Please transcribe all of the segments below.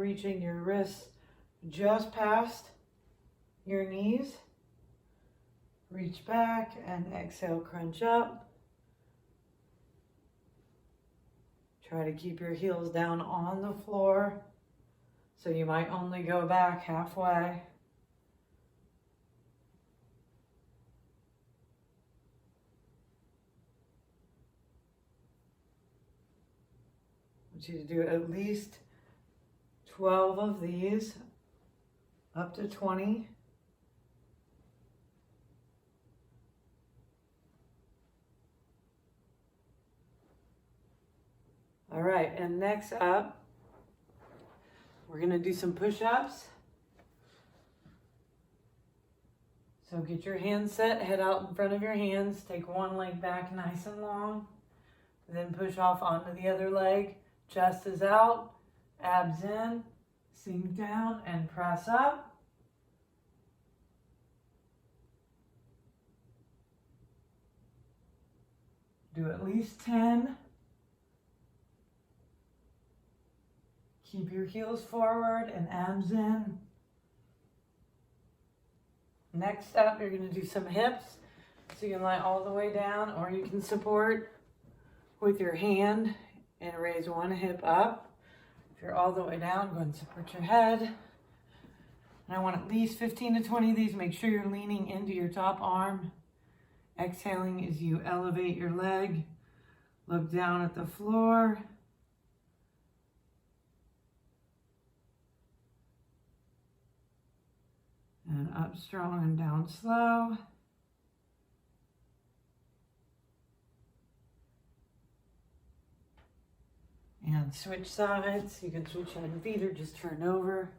reaching your wrists just past your knees. Reach back and exhale, crunch up. Try to keep your heels down on the floor. So you might only go back halfway. I want you to do at least 12 of these, up to 20. All right, and next up, we're gonna do some push-ups. So get your hands set, head out in front of your hands, take one leg back nice and long, then push off onto the other leg. Chest is out, abs in, sink down and press up. Do at least 10. Keep your heels forward and abs in. Next up, you're going to do some hips. So you can lie all the way down, or you can support with your hand and raise one hip up. If you're all the way down, go ahead and support your head. And I want at least 15 to 20 of these. Make sure you're leaning into your top arm. Exhaling as you elevate your leg. Look down at the floor. And up strong and down slow. And switch sides. You can switch head and feet or just turn over.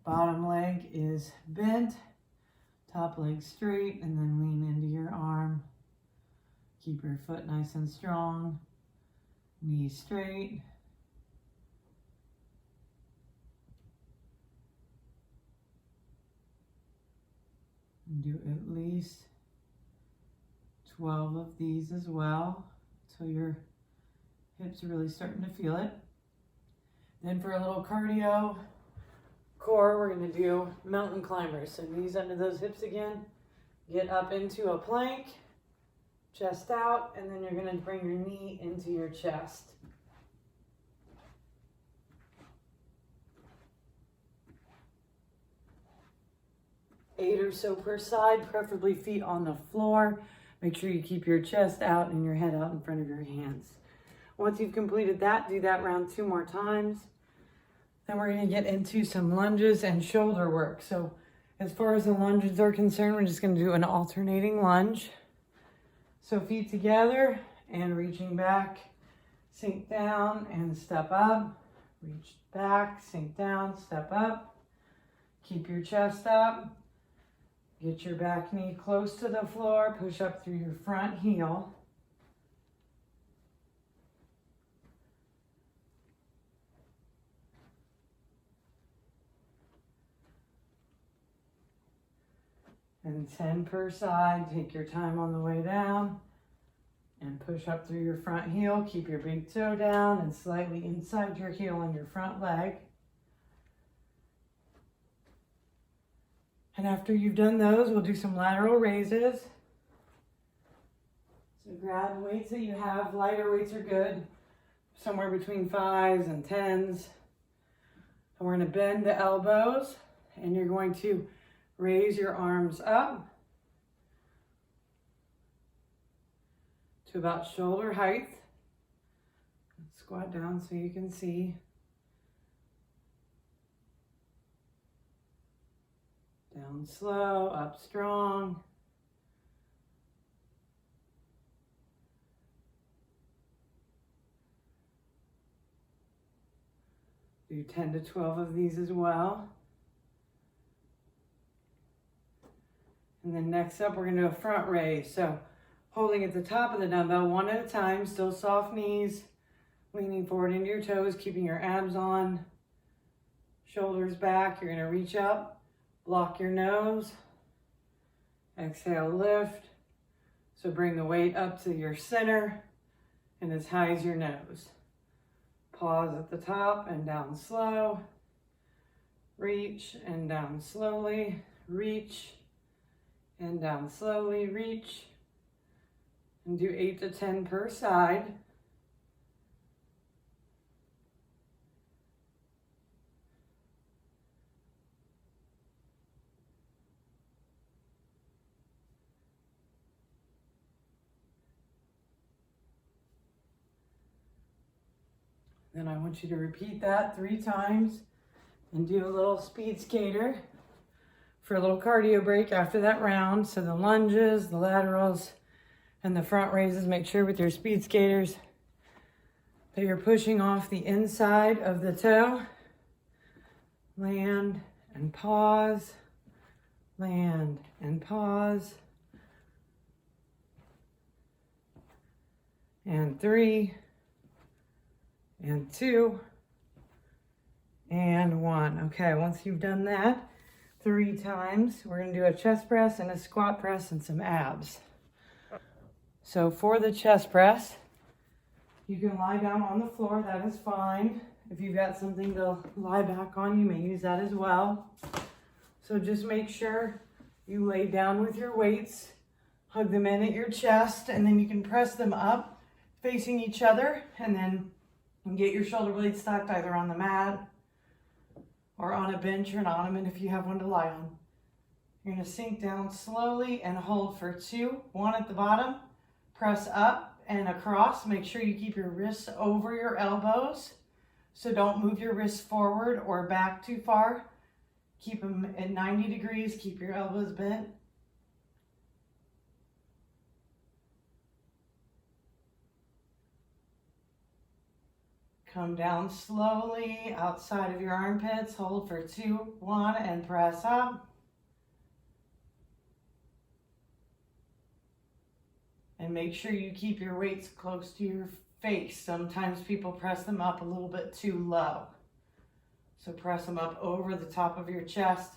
Bottom leg is bent. Top leg straight, and then lean into your arm. Keep your foot nice and strong. Knees straight. Do at least 12 of these as well, so your hips are really starting to feel it. Then for a little cardio core, we're going to do mountain climbers. So knees under those hips again. Get up into a plank, chest out, and then you're going to bring your knee into your chest. 8 or so per side, preferably feet on the floor. Make sure you keep your chest out and your head out in front of your hands. Once you've completed that, do that round 2 more times. Then we're going to get into some lunges and shoulder work. So as far as the lunges are concerned, we're just going to do an alternating lunge. So feet together and reaching back, sink down and step up. Reach back, sink down, step up. Keep your chest up. Get your back knee close to the floor. Push up through your front heel. And 10 per side. Take your time on the way down. And push up through your front heel. Keep your big toe down and slightly inside your heel on your front leg. And after you've done those, we'll do some lateral raises. So grab weights that you have. Lighter weights are good. Somewhere between 5s and 10s. And we're going to bend the elbows. And you're going to raise your arms up to about shoulder height. Squat down so you can see. Down slow, up strong. Do 10 to 12 of these as well. And then next up, we're going to do a front raise. So holding at the top of the dumbbell, one at a time, still soft knees, leaning forward into your toes, keeping your abs on, shoulders back. You're going to reach up. Block your nose. Exhale, lift. So bring the weight up to your center and as high as your nose. Pause at the top and down slow. Reach and down slowly. Reach and down slowly. Reach. And do 8 to 10 per side. Then I want you to repeat that 3 times and do a little speed skater for a little cardio break after that round. So the lunges, the laterals, and the front raises, make sure with your speed skaters that you're pushing off the inside of the toe. Land and pause, land and pause. And 3, and 2, and 1. Okay, once you've done that 3 times, we're gonna do a chest press and a squat press and some abs. So for the chest press, you can lie down on the floor, that is fine. If you've got something to lie back on, you may use that as well. So just make sure you lay down with your weights, hug them in at your chest, and then you can press them up facing each other, and then get your shoulder blades stacked either on the mat or on a bench or an ottoman if you have one to lie on. You're gonna sink down slowly and hold for 2, 1 at the bottom, press up and across. Make sure you keep your wrists over your elbows. So don't move your wrists forward or back too far. Keep them at 90 degrees, keep your elbows bent. Come down slowly outside of your armpits. Hold for 2, 1, and press up. And make sure you keep your weights close to your face. Sometimes people press them up a little bit too low. So press them up over the top of your chest,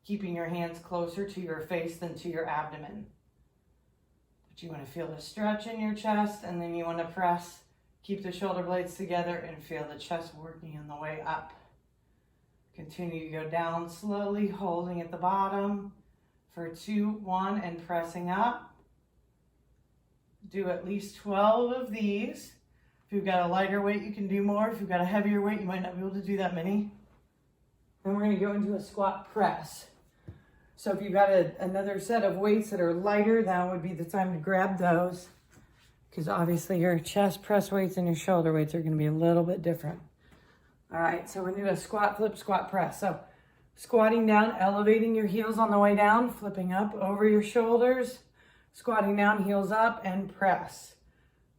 keeping your hands closer to your face than to your abdomen. But you want to feel the stretch in your chest, and then you want to press. Keep the shoulder blades together and feel the chest working on the way up. Continue to go down slowly, holding at the bottom for 2, 1, and pressing up. Do at least 12 of these. If you've got a lighter weight, you can do more. If you've got a heavier weight, you might not be able to do that many. Then we're going to go into a squat press. So if you've got another set of weights that are lighter, that would be the time to grab those. Because obviously your chest press weights and your shoulder weights are going to be a little bit different. All right, so we're going to do a squat, flip, squat, press. So squatting down, elevating your heels on the way down, flipping up over your shoulders, squatting down, heels up, and press.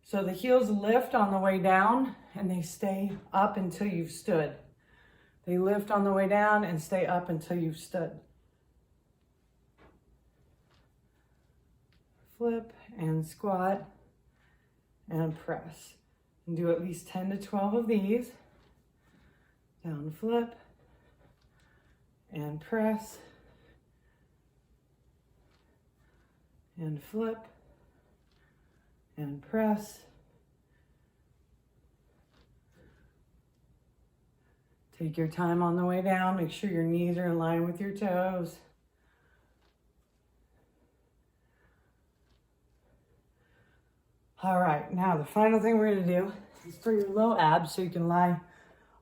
So the heels lift on the way down and they stay up until you've stood. They lift on the way down and stay up until you've stood. Flip and squat and press. And do at least 10 to 12 of these. Down, flip, and press, and flip, and press. Take your time on the way down. Make sure your knees are in line with your toes. All right, now the final thing we're going to do is for your low abs, so you can lie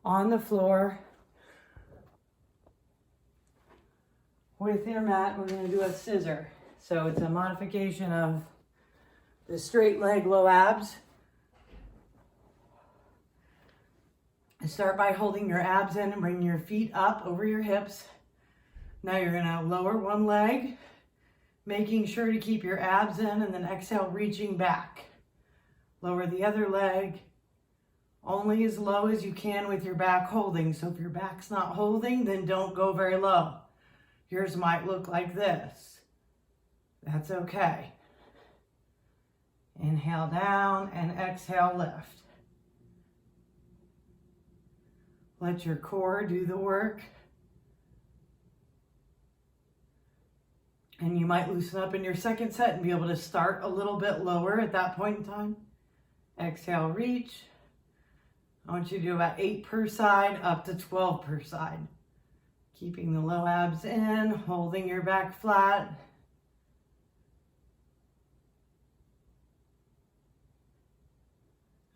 on the floor with your mat. We're going to do a scissor. So it's a modification of the straight leg low abs. And start by holding your abs in and bringing your feet up over your hips. Now you're going to lower one leg, making sure to keep your abs in, and then exhale, reaching back. Lower the other leg, only as low as you can with your back holding. So if your back's not holding, then don't go very low. Yours might look like this. That's okay. Inhale down and exhale lift. Let your core do the work. And you might loosen up in your second set and be able to start a little bit lower at that point in time. Exhale, reach. I want you to do about 8 per side, up to 12 per side. Keeping the low abs in, holding your back flat.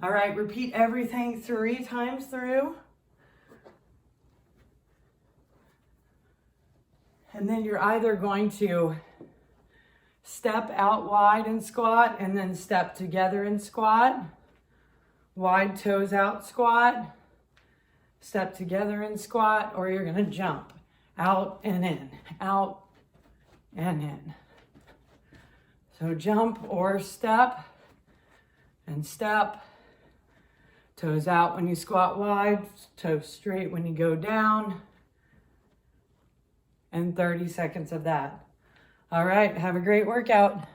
All right, repeat everything 3 times through. And then you're either going to step out wide and squat, and then step together and squat. Wide toes out squat, step together and squat, or you're gonna jump out and in, out and in. So jump or step and step. Toes out when you squat wide, toes straight when you go down. And 30 seconds of that. All right, have a great workout.